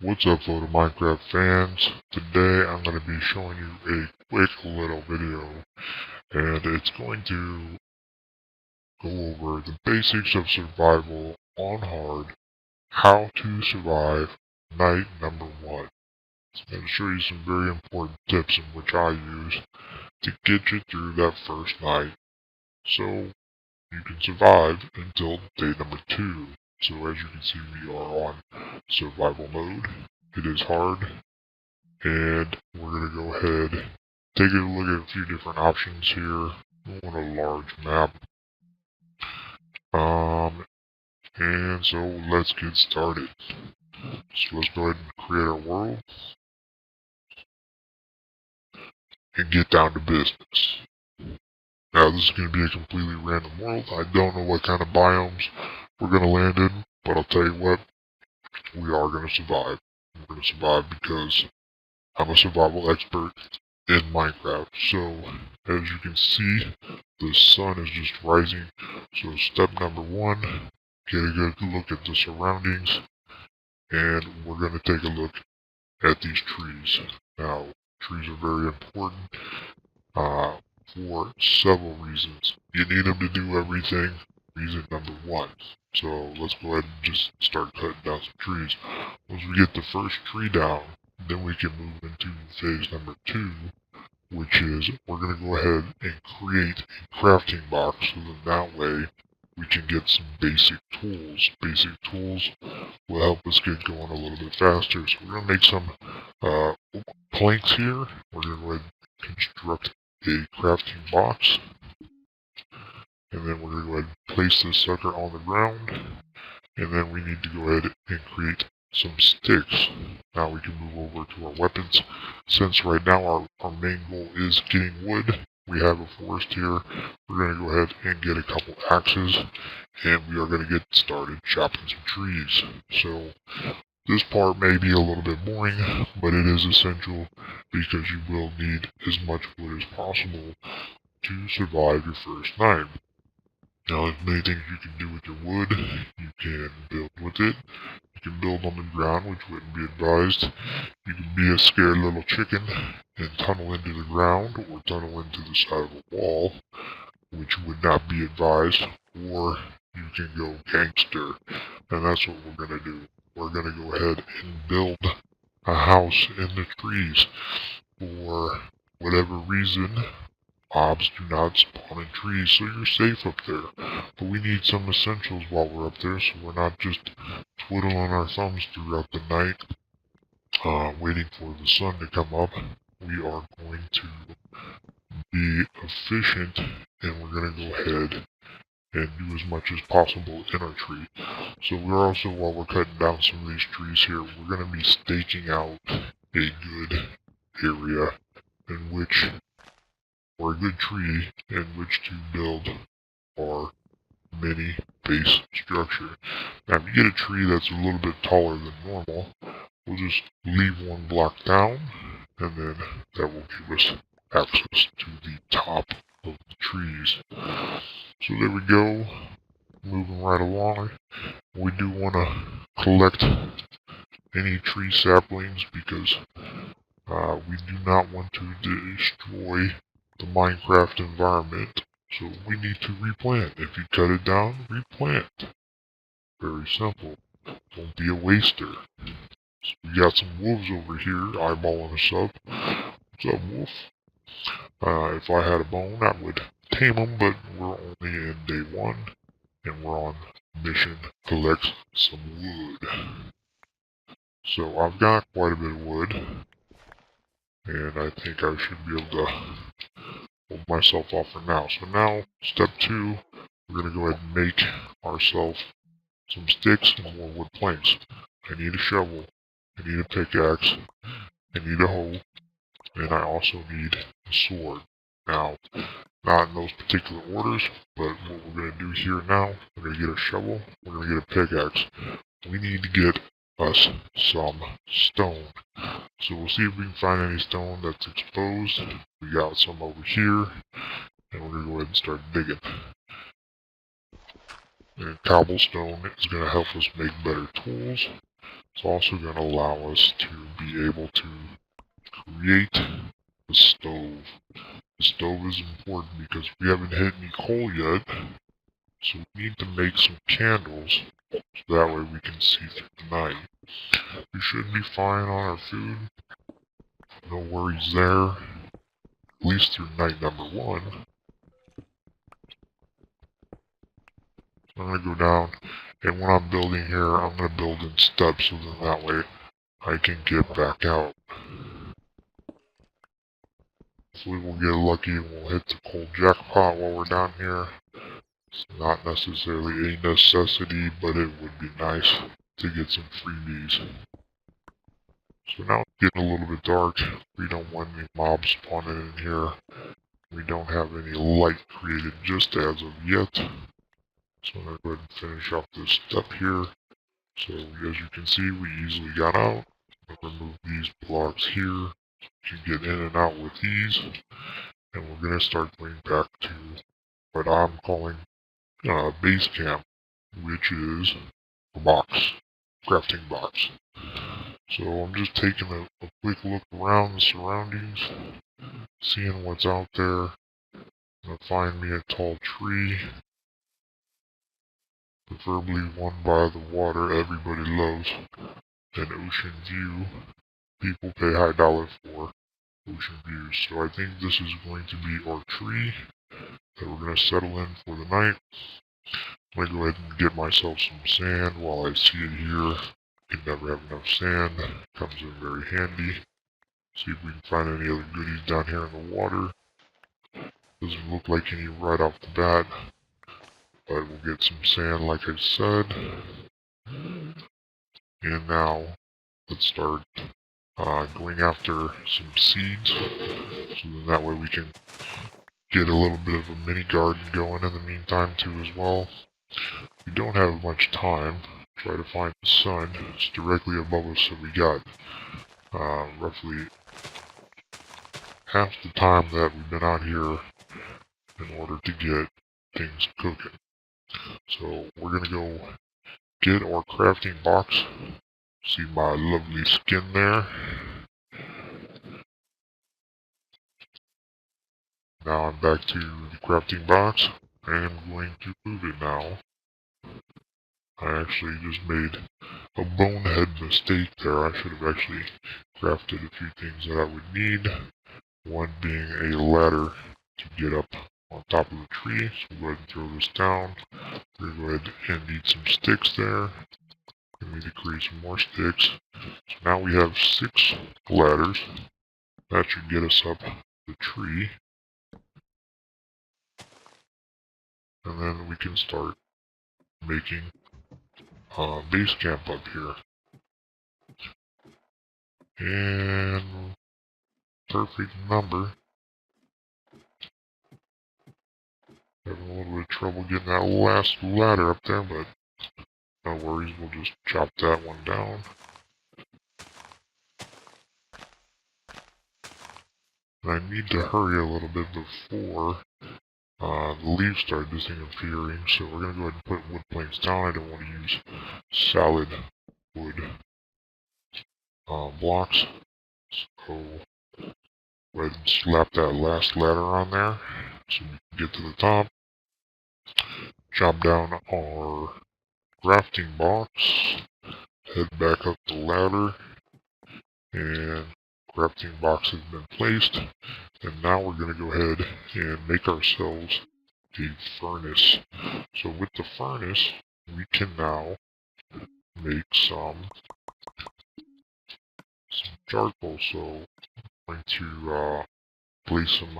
What's up, fellow Minecraft fans? Today I'm going to be showing you a quick little video, and it's going to go over the basics of survival on hard, how to survive night number 1. I'm going to show you some very important tips in which I use to get you through that first night, so you can survive until day number 2. So as you can see, we are on survival mode. It is hard. And we're going to go ahead, take a look at a few different options here. We want a large map. And so let's get started. So let's go ahead and create our world and get down to business. Now this is going to be a completely random world. I don't know what kind of biomes we're going to land in, but I'll tell you what, we are going to survive. We're going to survive because I'm a survival expert in Minecraft. So as you can see, the sun is just rising. So step number 1, get a good look at the surroundings, and we're going to take a look at these trees. Now, trees are very important for several reasons. You need them to do everything. Reason number 1. So let's go ahead and just start cutting down some trees. Once we get the first tree down, then we can move into phase number 2, which is we're going to go ahead and create a crafting box, so that way we can get some basic tools. Basic tools will help us get going a little bit faster. So we're going to make some planks here. We're going to go ahead and construct a crafting box. And then we're going to go ahead and place this sucker on the ground. And then we need to go ahead and create some sticks. Now we can move over to our weapons. Since right now our main goal is getting wood, we have a forest here. We're going to go ahead and get a couple axes, and we are going to get started chopping some trees. So this part may be a little bit boring, but it is essential because you will need as much wood as possible to survive your first night. Now, there's many things you can do with your wood. You can build with it. You can build on the ground, which wouldn't be advised. You can be a scared little chicken and tunnel into the ground or tunnel into the side of a wall, which would not be advised. Or you can go gangster, and that's what we're going to do. We're going to go ahead and build a house in the trees. For whatever reason, mobs do not spawn in trees, so you're safe up there. But we need some essentials while we're up there, so we're not just twiddling our thumbs throughout the night, waiting for the sun to come up. We are going to be efficient, and we're going to go ahead and do as much as possible in our tree. So we're also, while we're cutting down some of these trees here, we're going to be staking out a good area in which, or a good tree in which to build our mini base structure. Now if you get a tree that's a little bit taller than normal, we'll just leave one block down, and then that will give us access to the top of the trees. So there we go, moving right along. We do want to collect any tree saplings because we do not want to destroy the Minecraft environment. So we need to replant. If you cut it down, replant. Very simple. Don't be a waster. So we got some wolves over here eyeballing us up. What's up, wolf? If I had a bone, I would tame them, but we're only in day 1, and we're on mission collect some wood. So I've got quite a bit of wood, and I think I should be able to hold myself off for now. So now, step 2, we're going to go ahead and make ourselves some sticks and more wood planks. I need a shovel, I need a pickaxe, I need a hoe, and I also need a sword. Now, not in those particular orders, but what we're going to do here now, we're going to get a shovel, we're going to get a pickaxe. We need to get us some stone. So we'll see if we can find any stone that's exposed. We got some over here, and we're going to go ahead and start digging. And cobblestone is going to help us make better tools. It's also going to allow us to be able to create the stove. The stove is important because we haven't hit any coal yet, so we need to make some candles so that way we can see through the night. We should be fine on our food. No worries there. At least through night number 1. So I'm going to go down, and when I'm building here, I'm going to build in steps so then that way I can get back out. Hopefully we'll get lucky and we'll hit the coal jackpot while we're down here. It's not necessarily a necessity, but it would be nice to get some freebies. So now it's getting a little bit dark. We don't want any mobs spawning in here. We don't have any light created just as of yet. So I'm going to go ahead and finish off this step here. So as you can see, we easily got out. I'll remove these blocks here. You can get in and out with these. And we're going to start going back to what I'm calling base camp, which is a box, crafting box. So I'm just taking a quick look around the surroundings, seeing what's out there. I'm going to find me a tall tree, preferably one by the water. Everybody loves an ocean view. People pay high dollar for ocean views. So I think this is going to be our tree that we're going to settle in for the night. I'm going to go ahead and get myself some sand while I see it here. Can never have enough sand. Comes in very handy. See if we can find any other goodies down here in the water. Doesn't look like any right off the bat. But we'll get some sand like I said. And now let's start going after some seeds. So then that way we can get a little bit of a mini garden going in the meantime too as well. We don't have much time. Try to find the sun. It's directly above us, so we got roughly half the time that we've been out here in order to get things cooking. So we're going to go get our crafting box. See my lovely skin there. Now I'm back to the crafting box. I am going to move it now. I actually just made a bonehead mistake there. I should have actually crafted a few things that I would need. One being a ladder to get up on top of the tree. So we'll go ahead and throw this down. We're going to go ahead and need some sticks there. We need to create some more sticks. So now we have 6 ladders. That should get us up the tree. And then we can start making base camp up here. And perfect number. Having a little bit of trouble getting that last ladder up there, but no worries, we'll just chop that one down. And I need to hurry a little bit before the leaves start disappearing, so we're going to go ahead and put wood planks down. I don't want to use solid wood blocks, so go ahead and slap that last ladder on there so we can get to the top. Chop down our crafting box, head back up the ladder, and crafting box has been placed. And now we're going to go ahead and make ourselves a furnace. So with the furnace, we can now make some charcoal. So I'm going to place some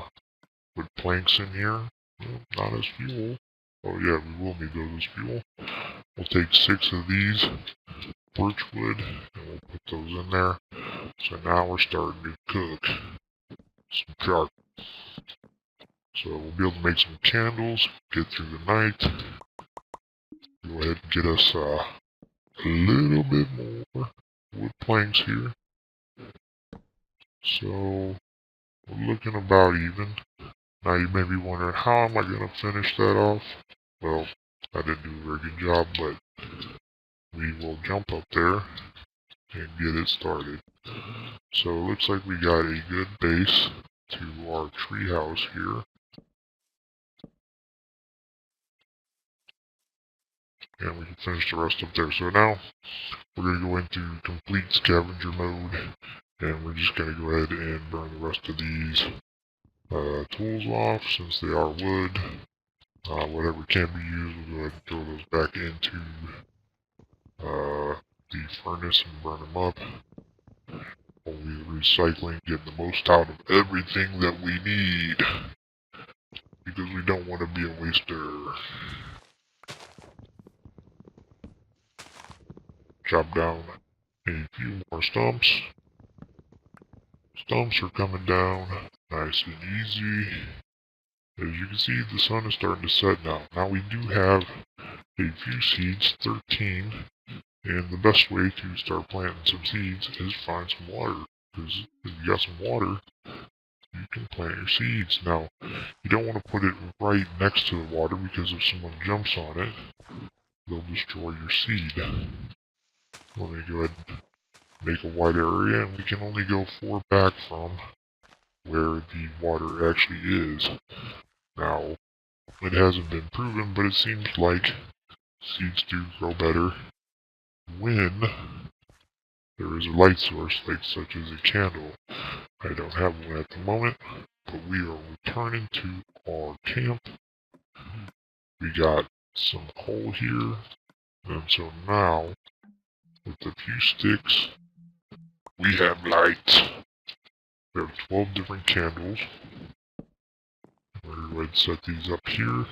wood planks in here. Not as fuel. Oh yeah, we will need those as fuel. We'll take 6 of these birch wood and we'll put those in there. So now we're starting to cook some charcoal. So we'll be able to make some candles, get through the night. Go ahead and get us a little bit more wood planks here. So we're looking about even. Now you may be wondering, how am I going to finish that off? Well, I didn't do a very good job, but we will jump up there and get it started. So it looks like we got a good base to our treehouse here. And we can finish the rest up there. So now we're going to go into complete scavenger mode, and we're just going to go ahead and burn the rest of these tools off since they are wood. Whatever can be used, we'll go ahead and throw those back into the furnace and burn them up. Only recycling, getting the most out of everything that we need, because we don't want to be a waster. Chop down a few more stumps. Stumps are coming down nice and easy. As you can see, the sun is starting to set now. Now we do have a few seeds, 13, and the best way to start planting some seeds is find some water. Because if you got some water, you can plant your seeds. Now, you don't want to put it right next to the water because if someone jumps on it, they'll destroy your seed. Let me go ahead and make a wide area, and we can only go 4 back from where the water actually is. Now, it hasn't been proven, but it seems like seeds do grow better when there is a light source, like such as a candle. I don't have one at the moment, but we are returning to our camp. We got some coal here, and so now, with a few sticks, we have light. We have 12 different candles. We're going to go ahead and set these up here.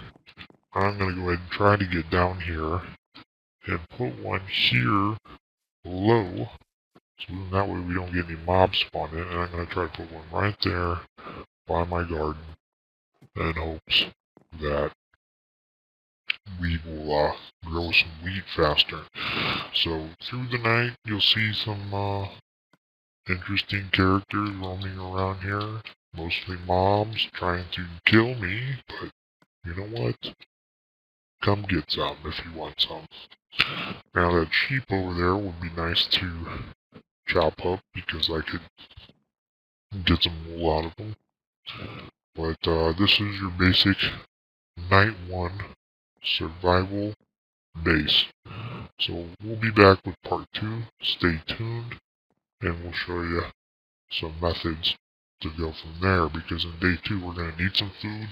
I'm going to go ahead and try to get down here and put one here below, so that way we don't get any mobs spawning. And I'm going to try to put one right there by my garden in hopes that we will grow some wheat faster. So through the night, you'll see some interesting characters roaming around here. Mostly mobs trying to kill me, but you know what? Come get some if you want some. Now that sheep over there would be nice to chop up because I could get some wool out of them. But this is your basic night 1 survival base. So we'll be back with part 2. Stay tuned, and we'll show you some methods to go from there, because in day 2 we're going to need some food,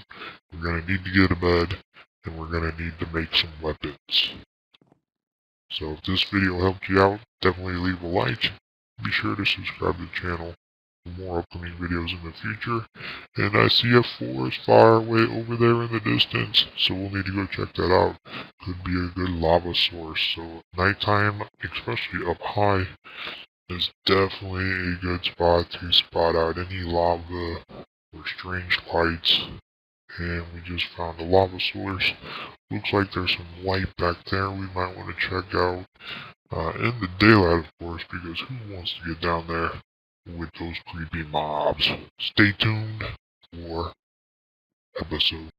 we're going to need to get a bed, and we're going to need to make some weapons. So if this video helped you out, definitely leave a like. Be sure to subscribe to the channel for more upcoming videos in the future. And I see a forest far away over there in the distance, so we'll need to go check that out. Could be a good lava source, so nighttime, especially up high, is definitely a good spot to spot out any lava or strange lights. And we just found a lava source. Looks like there's some light back there we might want to check out. In the daylight, of course, because who wants to get down there with those creepy mobs? Stay tuned for episode